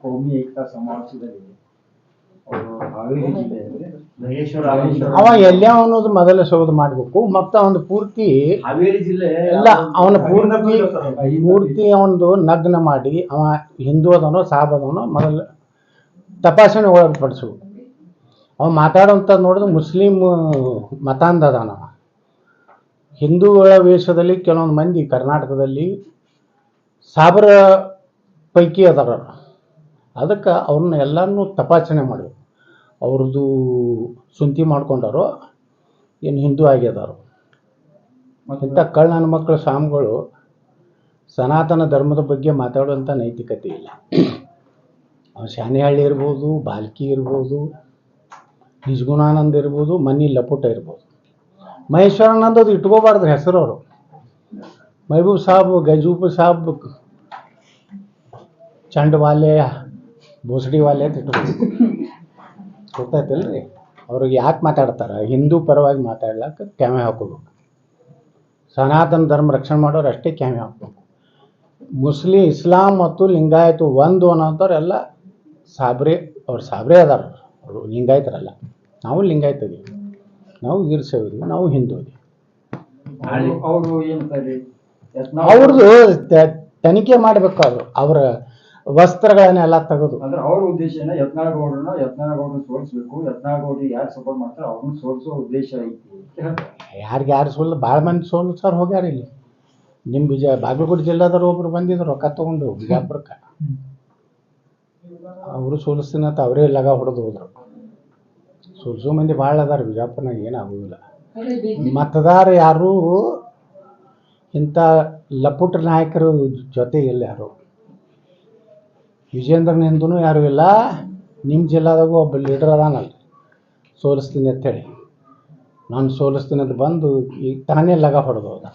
ಕೋಮಿ ಏಕತಾ ಸಮಾವೇಶದಲ್ಲಿ ಅವರು ಹಾವೇರಿ ಜಿಲ್ಲೆ ಅವ ಎಲ್ಲ ಅನ್ನೋದು ಮೊದಲ ಶೋಧ ಮಾಡಬೇಕು. ಮತ್ತು ಅವನು ಪೂರ್ತಿ ಹಾವೇರಿ ಜಿಲ್ಲೆ ಎಲ್ಲ ಅವನ ಪೂರ್ತಿ ಅವನದು ನಗ್ನ ಮಾಡಿ ಅವ ಹಿಂದೂ ಅದನೋ ಸಾಬ್ ಅದನೋ ಮೊದಲು ತಪಾಸಣೆ ಒಳಪಡಿಸು. ಅವ ಮಾತಾಡೋಂಥದ್ದು ನೋಡಿದ್ರೆ ಮುಸ್ಲಿಂ ಮತಾಂಧ ಅದಾನ. ಹಿಂದೂಗಳ ವೇಷದಲ್ಲಿ ಕೆಲವೊಂದು ಮಂದಿ ಕರ್ನಾಟಕದಲ್ಲಿ ಸಾಬರ ಪೈಕಿ ಅದಾರ. ಅದಕ್ಕೆ ಅವ್ರನ್ನ ಎಲ್ಲನೂ ತಪಾಸಣೆ ಮಾಡಿ ಅವ್ರದ್ದು ಸುಂತಿ ಮಾಡ್ಕೊಂಡಾರೋ ಏನು ಹಿಂದೂ ಆಗ್ಯದಾರೋ. ಇಂಥ ಕಳ್ಳನ ಮಕ್ಕಳು ಸ್ವಾಮಿಗಳು ಸನಾತನ ಧರ್ಮದ ಬಗ್ಗೆ ಮಾತಾಡುವಂಥ ನೈತಿಕತೆ ಇಲ್ಲ. ಶಾನಿಹಳ್ಳಿ ಇರ್ಬೋದು, ಬಾಲ್ಕಿ ಇರ್ಬೋದು, ನಿಜಗುಣಾನಂದ ಇರ್ಬೋದು, ಮನಿ ಲಪುಟ ಇರ್ಬೋದು. ಮಹೇಶ್ವರಾನಂದ ಅದು ಇಟ್ಕೋಬಾರ್ದು ಹೆಸರು. ಅವರು महबूब साहब गजूब साहब ಚಂಡ್ ವಾಲೆ ಭೋಸಡಿ ವಾಲೆ ಅಂತ ಗೊತ್ತಾಯ್ತಲ್ರಿ. ಅವ್ರಿಗೆ ಯಾಕೆ ಮಾತಾಡ್ತಾರೆ? ಹಿಂದೂ ಪರವಾಗಿ ಮಾತಾಡ್ಲಿಕ್ಕೆ ಕ್ಯಾಮೆ ಹಾಕೋಬೇಕು. ಸನಾತನ ಧರ್ಮ ರಕ್ಷಣೆ ಮಾಡೋರು ಅಷ್ಟೇ ಕ್ಯಾಮೆ ಹಾಕ್ಬೇಕು. ಮುಸ್ಲಿಂ ಇಸ್ಲಾಂ ಮತ್ತು ಲಿಂಗಾಯತು ಒಂದು ಅನ್ನೋಂಥವ್ರೆಲ್ಲ ಸಾಬ್ರೆ, ಅವ್ರು ಸಾಬ್ರೆ ಅದಾರ. ಅವರು ಲಿಂಗಾಯತರಲ್ಲ. ನಾವು ಲಿಂಗಾಯತ ಇದೀವಿ, ನಾವು ವೀರಶೈವ ಇದೀವಿ, ನಾವು ಹಿಂದೂ ಇದೀವಿ. ಅವರು ಏನು ಅವ್ರದ್ದು ತನಿಖೆ ಮಾಡಬೇಕು. ಅವರ ವಸ್ತ್ರಗಳನ್ನೆಲ್ಲ ತೆಗೆದು ಅಂದ್ರೆ ಅವ್ರ ಉದ್ದೇಶ ಯತ್ನಾಳಗೌಡರನ್ನ ಸೋಲಿಸ್ಬೇಕು, ಯತ್ನಾಳಗೌಡರಿಗೆ ಯಾರು ಸಪೋರ್ಟ್ ಮಾಡ್ತಾರೆ ಅವ್ರನ್ನ ಸೋಲಿಸೋ ಉದ್ದೇಶ ಐತಿ. ಯಾರು ಸೋಲ್ ಭಾಳ ಮಂದಿ ಸೋಲ್ಸಾರ ಹೋಗ್ಯಾರ. ಇಲ್ಲಿ ನಿಮ್ಮ ಬಾಗಲಕೋಟೆ ಜಿಲ್ಲಾದವ್ರು ಒಬ್ರು ಬಂದಿದ್ರು ರೊಕ್ಕ ತಗೊಂಡು ಬಿಜಾಪುರಕ್ಕೆ. ಅವರು ಸೋಲಿಸ್ತೀನಿ ಅಂತ ಅವರೇ ಲಗ ಹೊಡೆದು ಹೋದ್ರು. ಸೋಲ್ಸೋ ಮಂದಿ ಭಾಳ ಅದಾರ ಬಿಜಾಪುರನಾಗ, ಏನಾಗೋದಿಲ್ಲ. ಮತದಾರ ಯಾರು ಇಂಥ ಲಪುಟ ನಾಯಕರು ಜೊತೆ ಇಲ್ಲ. ಯಾರು ವಿಜೇಂದ್ರನಿಂದೂ ಯಾರೂ ಇಲ್ಲ. ನಿಮ್ಮ ಜಿಲ್ಲಾದಾಗೂ ಒಬ್ಬ ಲೀಡರ್ ಅದಾನಲ್ಲ, ಸೋಲಿಸ್ತೀನಿ ಅಂತೇಳಿ. ನಾನು ಸೋಲಿಸ್ತೀನಿ ಅಂತ ಬಂದು ಈಗ ತಾನೇ ಲಗ ಹೊಡೆದು ಹೋದ.